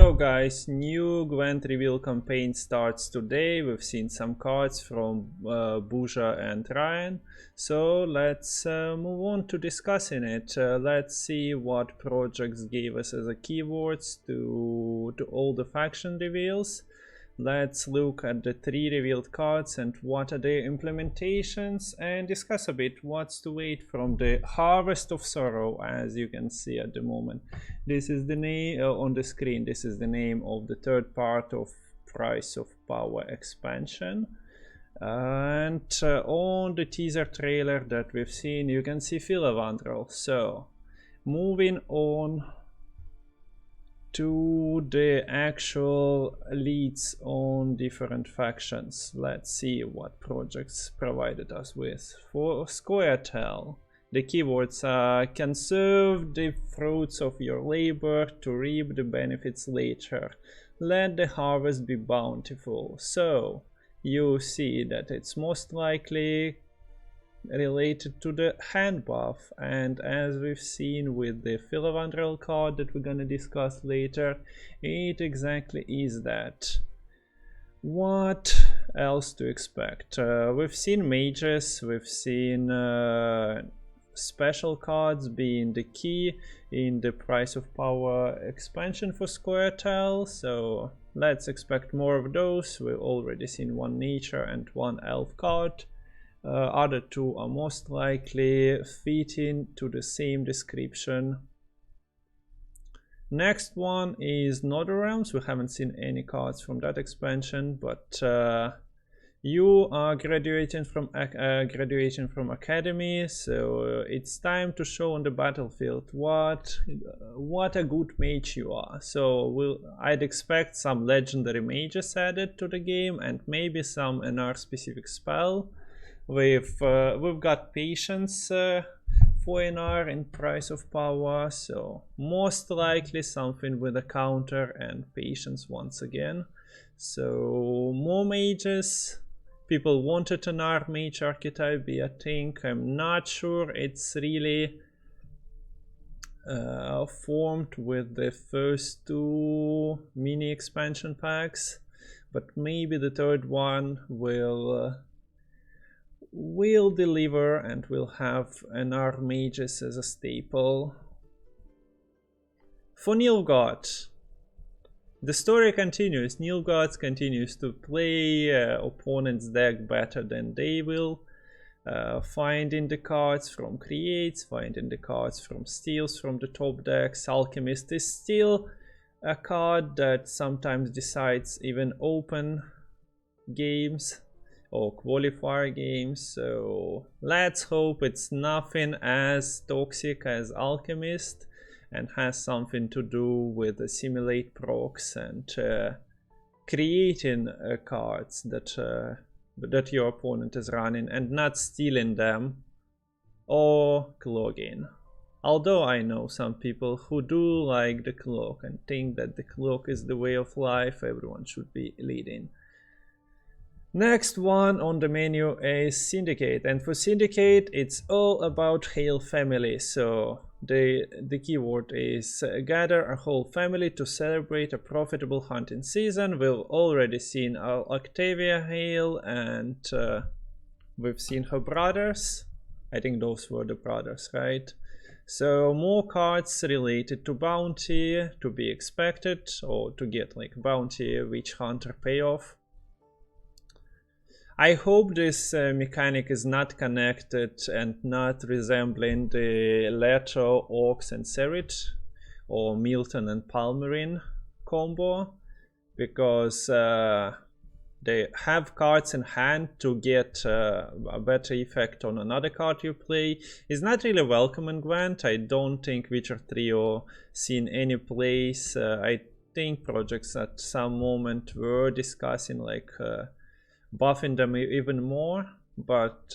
Hello guys, new GWENT reveal campaign starts today. We've seen some cards from Buja and Ryan, so let's move on to discussing it. Let's see what projects gave us as a keywords to all the faction reveals. Let's look at the 3 revealed cards and what are their implementations, and discuss a bit what's to wait from the Harvest of Sorrow. As you can see at the moment, this is the name on the screen. This is the name of the third part of Price of Power expansion. And on the teaser trailer that we've seen, you can see Dwimweandra. So moving on to the actual leads on different factions. Let's see what projects provided us with. For Squaretel, the keywords are conserve the fruits of your labor to reap the benefits later. Let the harvest be bountiful. So you see that it's most likely related to the hand buff, and as we've seen with the Dwimweandra card that we're gonna discuss later, it exactly is that. What else to expect? We've seen mages, we've seen special cards being the key in the Price of Power expansion for Squaretel, so let's expect more of those. We've already seen one nature and one elf card. Other two are most likely fitting to the same description. Next one is Northern Realms. We haven't seen any cards from that expansion, but you are graduating from academy, so it's time to show on the battlefield what a good mage you are. So I'd expect some legendary mages added to the game and maybe some NR specific spell. We've got patience for NR in Price of Power, so most likely something with a counter and patience once again. So more mages. People wanted an mage archetype be a thing. I'm not sure it's really formed with the first 2 mini expansion packs, but maybe the third one will deliver and we'll have NR mages as a staple. For Nilfgaard, the story continues. Nilfgaard continues to play opponent's deck better than they will. Finding the cards from creates, finding the cards from steals from the top decks. Alchemist is still a card that sometimes decides even open games or qualifier games, so let's hope it's nothing as toxic as Alchemist and has something to do with the simulate procs and creating cards that your opponent is running and not stealing them or clogging. Although I know some people who do like the cloak and think that the cloak is the way of life everyone should be leading. Next one on the menu is Syndicate, and for Syndicate it's all about Hail Family. So the keyword is gather a whole family to celebrate a profitable hunting season. We've already seen Octavia Hale and we've seen her brothers. I think those were the brothers, right? So more cards related to bounty to be expected, or to get like bounty witch hunter payoff. I hope this mechanic is not connected and not resembling the Leto, Orcs and Serit or Milton and Palmerin combo, because they have cards in hand to get a better effect on another card you play. Is not really welcome in Gwent. I don't think Witcher Trio seen any place. I think projects at some moment were discussing like buffing them even more, but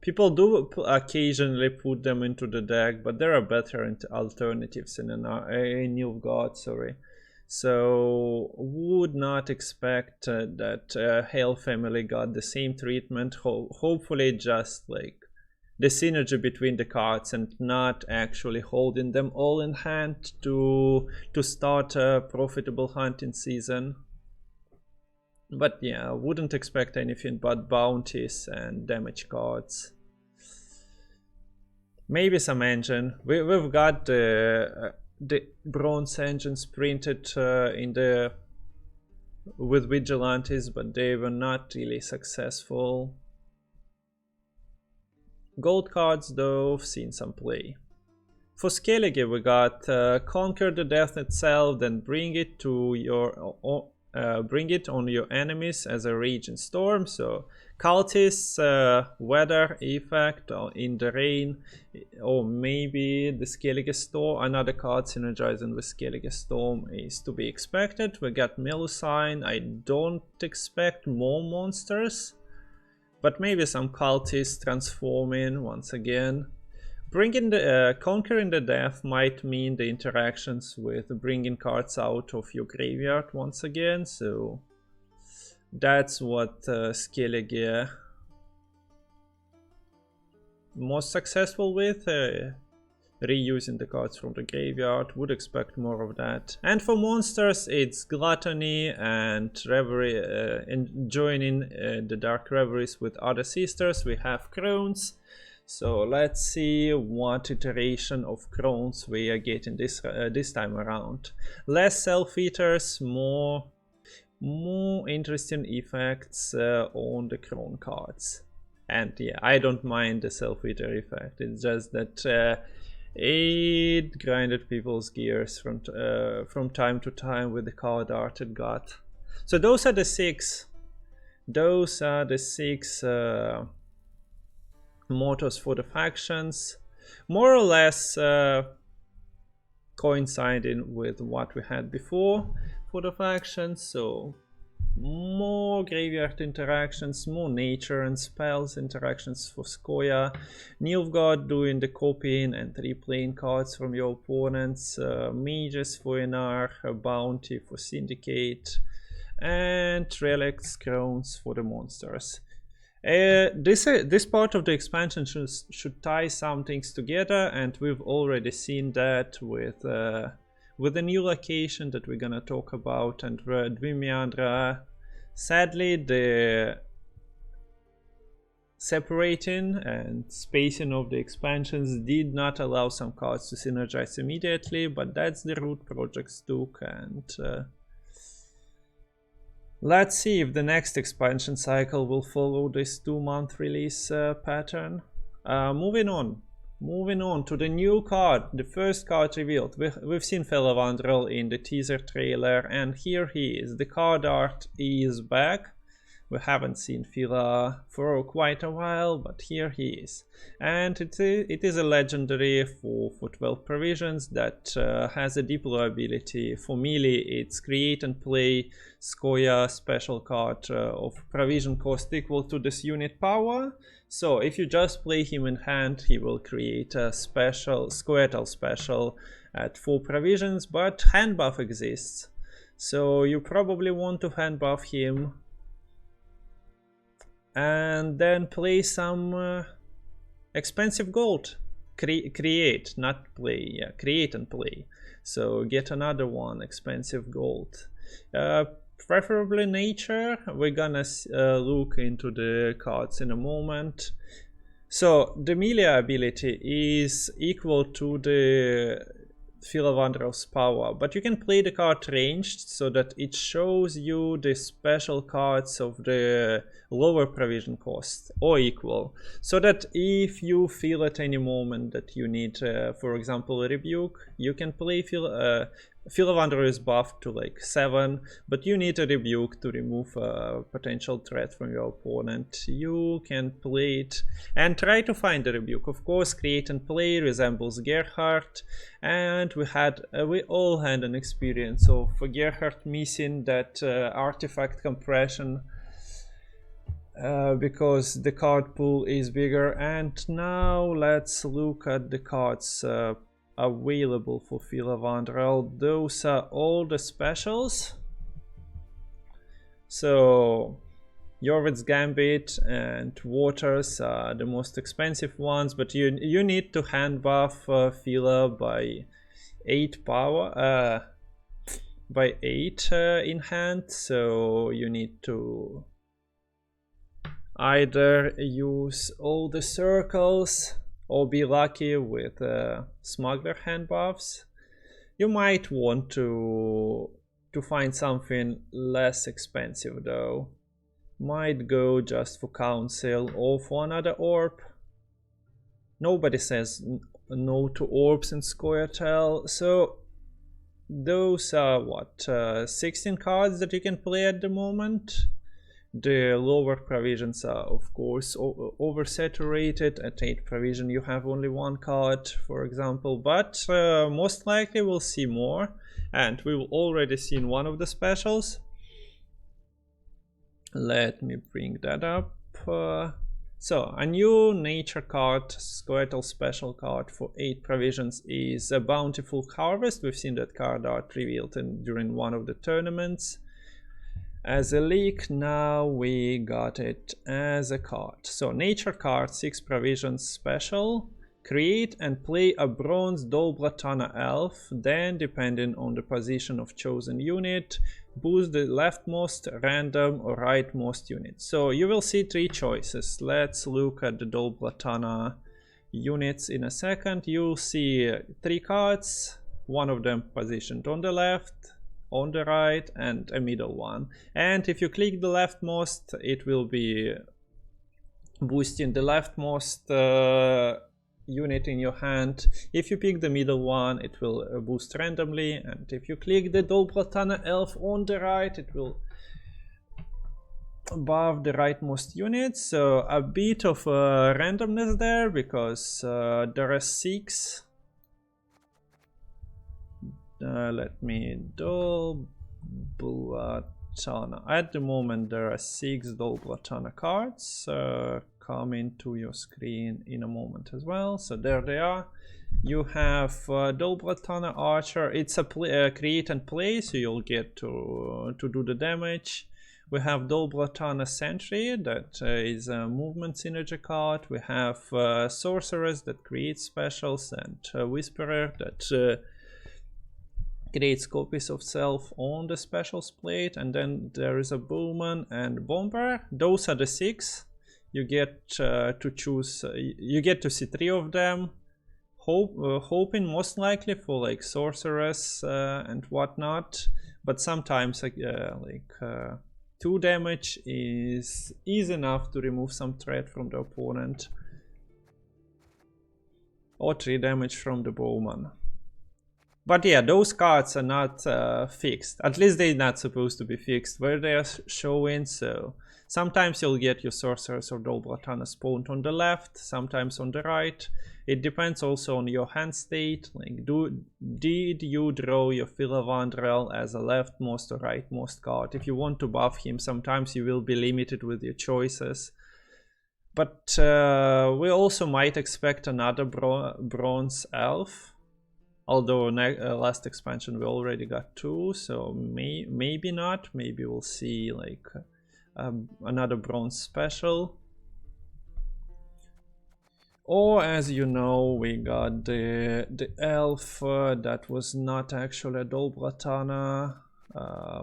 people do occasionally put them into the deck, but there are better alternatives in Nilfgaard, sorry. So would not expect that Hail Family got the same treatment. Hopefully just like the synergy between the cards and not actually holding them all in hand to start a profitable hunting season. But yeah, I wouldn't expect anything but bounties and damage cards. Maybe some engine. We've got the bronze engines printed with vigilantes, but they were not really successful. Gold cards though, I've seen some play. For Skellige we got conquer the death itself, then bring it to your bring it on your enemies as a raging storm. So cultists, weather effect in the rain, or maybe the Skellige Storm, another card synergizing with Skellige Storm is to be expected. We got Melusine. I don't expect more monsters, but maybe some cultists transforming once again. Bringing the conquering the death might mean the interactions with bringing cards out of your graveyard once again, so that's what Skellige most successful with, reusing the cards from the graveyard. Would expect more of that. And for monsters it's Gluttony and Reverie, and joining the Dark Reveries with other sisters. We have Crones. So let's see what iteration of Crones we are getting this time around. Less Self-Eaters, more interesting effects on the Crone cards. And yeah, I don't mind the Self-Eater effect. It's just that it grinded people's gears from time to time with the card art it got. So those are the six. Those are the six mottos for the factions, more or less coinciding with what we had before for the factions. So more graveyard interactions, more nature and spells interactions for Skoya, Nilfgaard doing the copying and replaying cards from your opponents, mages for NR, a bounty for Syndicate, and relics, crowns for the monsters. This part of the expansion should tie some things together, and we've already seen that with the new location that we're gonna talk about, and Dwimweandra. Sadly, the separating and spacing of the expansions did not allow some cards to synergize immediately, but that's the route projects took, and let's see if the next expansion cycle will follow this 2-month release pattern. Moving on to the new card, the first card revealed. We've seen Felawandrel in the teaser trailer, and here he is. The card art is back. We haven't seen Fila for quite a while, but here he is. And it is a legendary for 12 provisions that has a deploy ability. For melee, it's create and play Skoya special card of provision cost equal to this unit power. So if you just play him in hand, he will create a special Squirtle special at 4 provisions, but hand buff exists. So you probably want to hand buff him and then play some expensive gold. Create, not play. Yeah, create and play. So get another one, expensive gold. Preferably nature. We're gonna look into the cards in a moment. So the melee ability is equal to the Filavandral's power, but you can play the card ranged so that it shows you the special cards of the lower provision cost or equal, so that if you feel at any moment that you need, for example, a rebuke, you can play Filavandra is buffed to like 7, but you need a rebuke to remove a potential threat from your opponent. You can play it and try to find the rebuke. Of course, create and play resembles Gerhardt, and we all had an experience of Gerhardt missing that artifact compression because the card pool is bigger. And now let's look at the cards available for Filavandrel. Those are all the specials. So Yorwit's Gambit and Waters are the most expensive ones, but you need to hand buff Fila by 8 power, by 8 in hand, so you need to either use all the circles or be lucky with smuggler hand buffs. You might want to find something less expensive though. Might go just for council or for another orb. Nobody says no to orbs in Scoia'tael, so those are what, 16 cards that you can play at the moment. The lower provisions are of course oversaturated. At 8 provision you have only 1 card, for example, but most likely we'll see more, and we've already seen one of the specials. Let me bring that up. So a new nature card, Scoia'tael special card for 8 provisions is a Bountiful Harvest. We've seen that card art revealed during one of the tournaments as a leak. Now we got it as a card. So nature card, 6 provisions special. Create and play a bronze Dolblatana elf, then depending on the position of chosen unit, boost the leftmost, random or rightmost unit. So you will see 3 choices. Let's look at the Dolblatana units in a second. You'll see 3 cards, one of them positioned on the left, on the right, and a middle one. And if you click the leftmost, it will be boosting the leftmost unit in your hand. If you pick the middle one, it will boost randomly, and if you click the Dolblatana elf on the right, it will buff the rightmost unit. So a bit of randomness there, because there are 6. Let me Dolblatana. At the moment there are 6 Dolblatana cards coming to your screen in a moment as well. So there they are. You have Dolblatana Archer. It's a create and play, so you'll get to do the damage. We have Dolblatana Sentry, that is a movement synergy card. We have Sorceress that creates specials, and Whisperer that creates copies of self on the specials plate. And then there is a Bowman and Bomber. Those are the 6. You get to choose, you get to see 3 of them, hoping most likely for like Sorceress and whatnot, but sometimes 2 damage is enough to remove some threat from the opponent, or 3 damage from the Bowman. But yeah, those cards are not fixed. At least they're not supposed to be fixed where they are showing. So sometimes you'll get your Sorceress or Dolblatana spawned on the left, sometimes on the right. It depends also on your hand state. Like, did you draw your Dwimweandra as a leftmost or rightmost card? If you want to buff him, sometimes you will be limited with your choices. But we also might expect another bronze elf. Although last expansion we already got 2, so maybe not. Maybe we'll see like another bronze special. Or, as you know, we got the elf that was not actually a Dolblatana.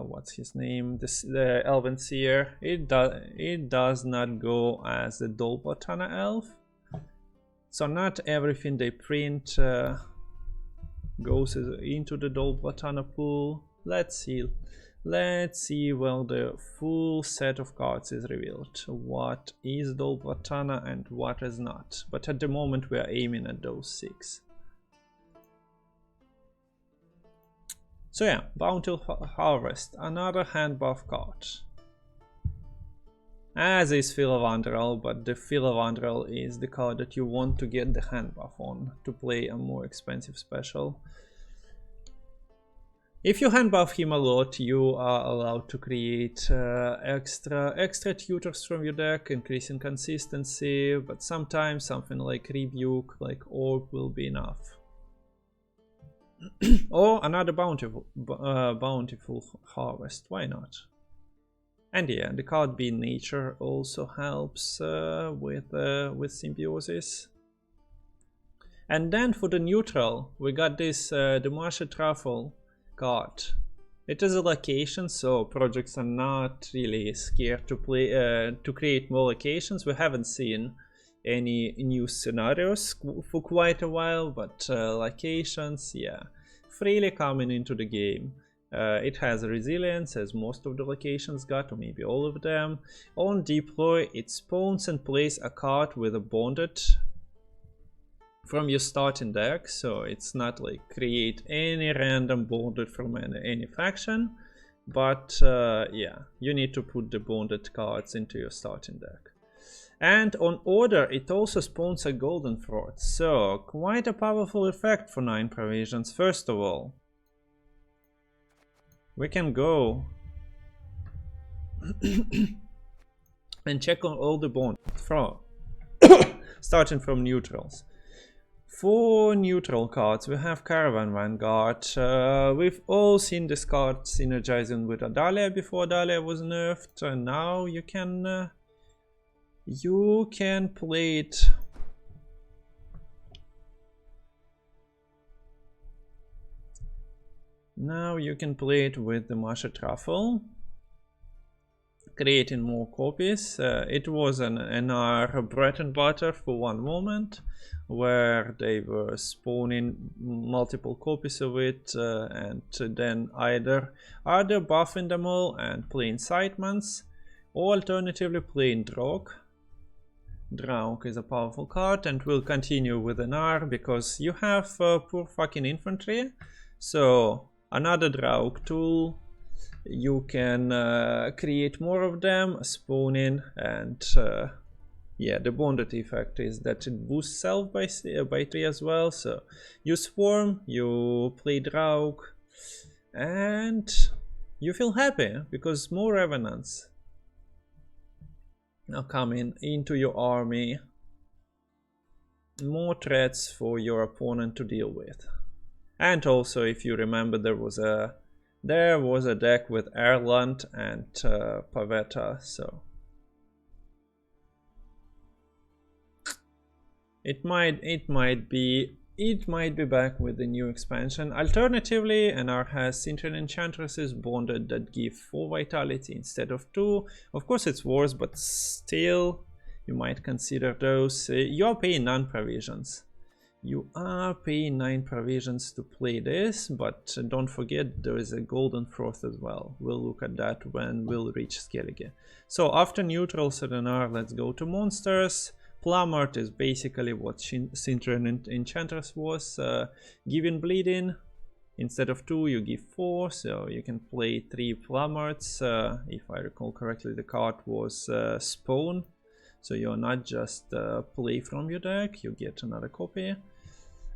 What's his name? The Elven Seer. It does not go as the Dolblatana elf. So not everything they print goes into the Dolblatana pool. Let's see when the full set of cards is revealed. What is Dolblatana and what is not. But at the moment we are aiming at those 6. So yeah, Bountiful Harvest, another hand buff card. As is Dwimweandra, but the Dwimweandra is the card that you want to get the hand buff on to play a more expensive special. If you hand buff him a lot, you are allowed to create extra tutors from your deck, increasing consistency, but sometimes something like Rebuke, like Orb will be enough. Or another Bountiful Harvest, why not? And yeah, the card being nature also helps with symbiosis. And then for the neutral, we got this the Martial Truffle card. It is a location, so projects are not really scared to play to create more locations. We haven't seen any new scenarios for quite a while, but locations, yeah, freely coming into the game. It has resilience, as most of the locations got, or maybe all of them. On deploy, it spawns and plays a card with a bonded from your starting deck, so it's not like create any random bonded from any faction, but yeah, you need to put the bonded cards into your starting deck. And on order, it also spawns a golden fraud, so quite a powerful effect for 9 provisions. First of all, we can go and check on all the bonds from starting from neutrals. For neutral cards, we have Caravan Vanguard. We've all seen this card synergizing with Adalia before Adalia was nerfed, and now you can play it. Now you can play it with the Martial Truffle, creating more copies. It was an NR bread and butter for one moment, where they were spawning multiple copies of it, and then either buffing them all and playing Sightmans, or alternatively playing Draug. Draug is a powerful card, and will continue with NR because you have poor fucking infantry, so another Draug tool. You can create more of them, spawning, and yeah, the bonded effect is that it boosts self by 3 as well. So you swarm, you play Draug, and you feel happy because more revenants are coming into your army, more threats for your opponent to deal with. And also, if you remember, there was a deck with Erland and Pavetta, so it might be back with the new expansion. Alternatively, NR has Synchron Enchantresses bonded that give 4 vitality instead of 2. Of course it's worse, but still you might consider those. You are paying 9 provisions. You are paying 9 provisions to play this, but don't forget there is a golden froth as well. We'll look at that when we'll reach Skellige. So after neutrals and NR, let's go to monsters. Plumard is basically what Synchron Enchantress was, giving bleeding. Instead of 2 you give 4, so you can play 3 Plumards. If I recall correctly, the card was Spawn, so you're not just play from your deck, you get another copy.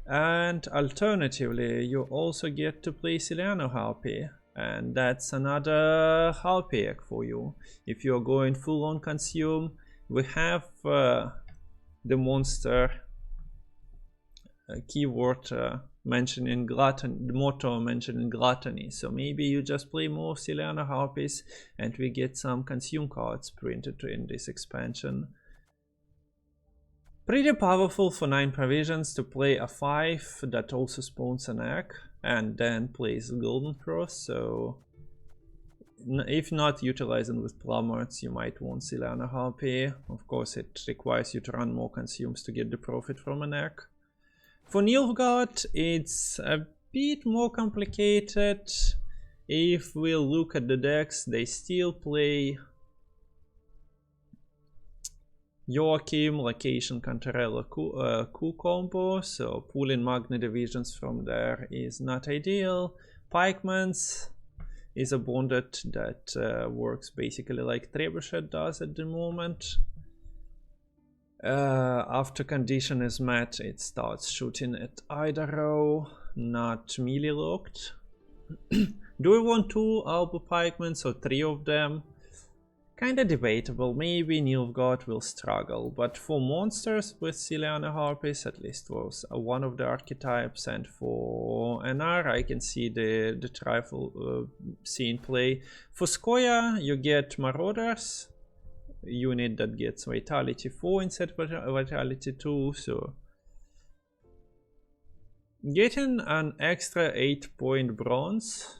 And alternatively, you also get to play Ciliano Harpy, and that's another Harpy egg for you. If you're going full on consume, we have the monster keyword mentioning gluttony, the motto mentioning gluttony, so maybe you just play more Ciliano Harpies and we get some consume cards printed in this expansion. Pretty powerful for 9 provisions to play a 5 that also spawns an egg and then plays Golden Cross, so if not utilizing with Plumards, you might want Ciliano Harpy. Of course, it requires you to run more consumes to get the profit from an egg. For Nilfgaard, it's a bit more complicated. If we look at the decks, they still play Joachim, Location, Cantarella, Coup combo, so pulling Magna Divisions from there is not ideal. Pikemans is a bonded that works basically like Trebuchet does at the moment. After condition is met, it starts shooting at either row, not melee locked. Do we want 2 Alba Pikemans or 3 of them? Kinda debatable, maybe Nilfgaard will struggle, but for monsters with Ciliana Harpies, at least was one of the archetypes, and for NR I can see the trifle scene play. For Skoya you get Marauders, unit that gets Vitality 4 instead of Vitality 2, so getting an extra 8-point bronze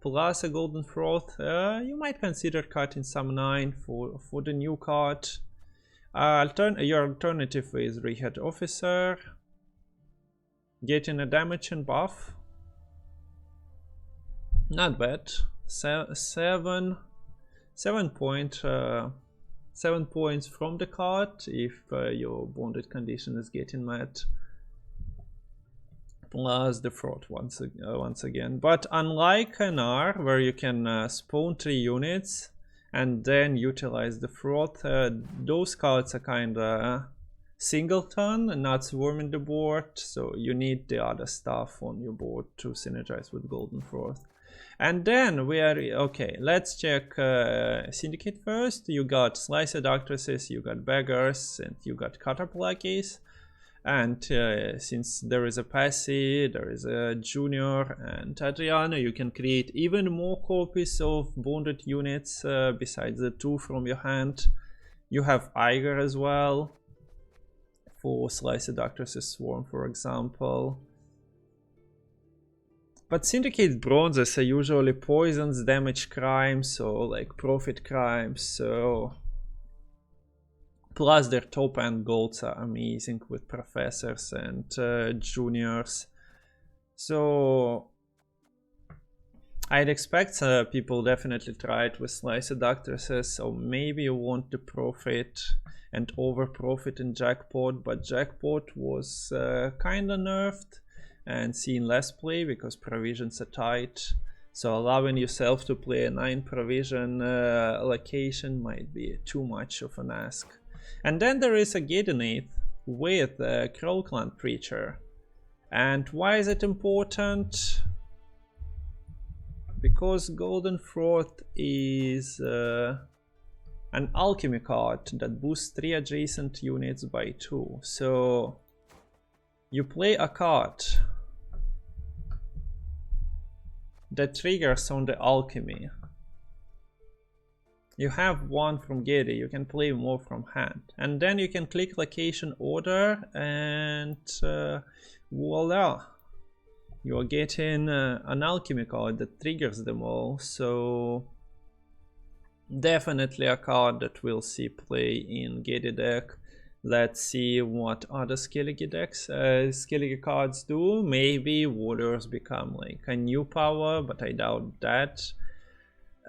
plus a golden froth, you might consider cutting some 9 for the new card. Your alternative is Rehead Officer, getting a damage and buff. Not bad. 7 points from the card if your bonded condition is getting met. Plus the fraud once again, but unlike NR where you can spawn 3 units and then utilize the fraud, those cards are kinda singleton, not swarming the board, so you need the other stuff on your board to synergize with golden fraud. And then we are okay. Let's check Syndicate first. You got Slicer Doctresses, you got Beggars, and you got Caterpillackies. And since there is a Passy, there is a Junior and Adriana, you can create even more copies of bonded units besides the 2 from your hand. You have Eiger as well for Slicer Doctresses Swarm, for example. But Syndicate bronzes are usually poisons, damage crimes, or like profit crimes, so plus their top end golds are amazing with professors and juniors. So I'd expect people definitely try it with Slicer Doctresses, or maybe you want the profit and over profit in Jackpot, but Jackpot was kinda nerfed and seen less play because provisions are tight. So allowing yourself to play a 9 provision location might be too much of an ask. And then there is a Gadenate with Krollclan Preacher. And why is it important? Because Golden Froth is an alchemy card that boosts 3 adjacent units by 2. So you play a card that triggers on the alchemy. You have 1 from Gede, you can play more from hand. And then you can click location order and voila! You are getting an alchemy card that triggers them all. So definitely a card that we'll see play in Gede deck. Let's see what other Skellige decks, Skellige cards do. Maybe Warriors become like a new power, but I doubt that.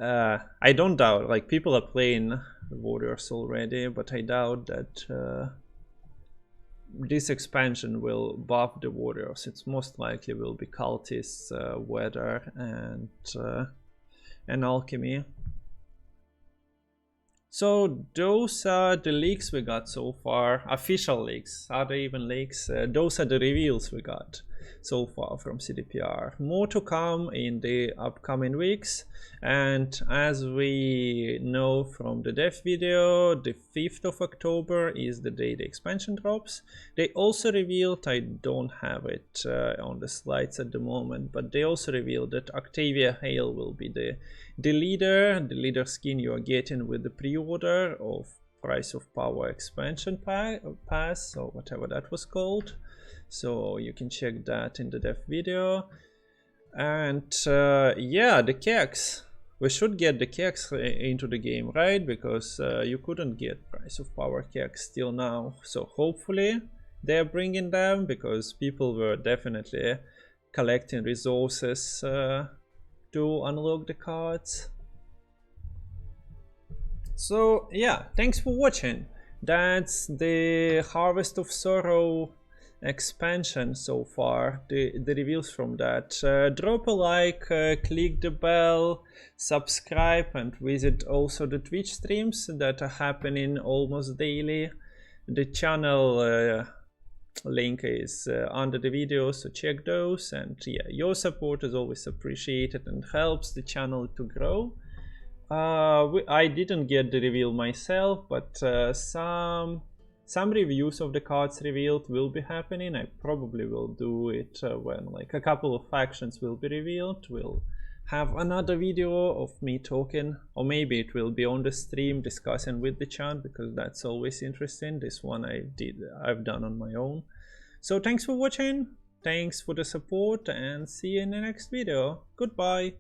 I don't doubt, like people are playing Warriors already, but I doubt that this expansion will buff the Warriors. It's most likely will be Cultists, Weather, and Alchemy. So those are the leaks we got so far, official leaks. Are there even leaks? Those are the reveals we got so far from CDPR. More to come in the upcoming weeks, and as we know from the dev video, the 5th of October is the day the expansion drops. They also revealed, I don't have it on the slides at the moment, but they also revealed that Octavia Hale will be the leader skin you are getting with the pre-order of Price of Power expansion pass, or whatever that was called. So you can check that in the dev video. And yeah, the keks. We should get the keks into the game, right? Because you couldn't get Price of Power keks till now. So hopefully they're bringing them, because people were definitely collecting resources to unlock the cards. So yeah, thanks for watching. That's the Harvest of Sorrow expansion so far, the reviews from that. Drop a like, click the bell, subscribe, and visit also the Twitch streams that are happening almost daily. The channel link is under the video, so check those. And yeah, your support is always appreciated and helps the channel to grow. I didn't get the reveal myself, but some reviews of the cards revealed will be happening. I probably will do it when like a couple of factions will be revealed. We'll have another video of me talking, or maybe it will be on the stream discussing with the chat, because that's always interesting. This one I've done on my own. So thanks for watching, thanks for the support, and see you in the next video. Goodbye.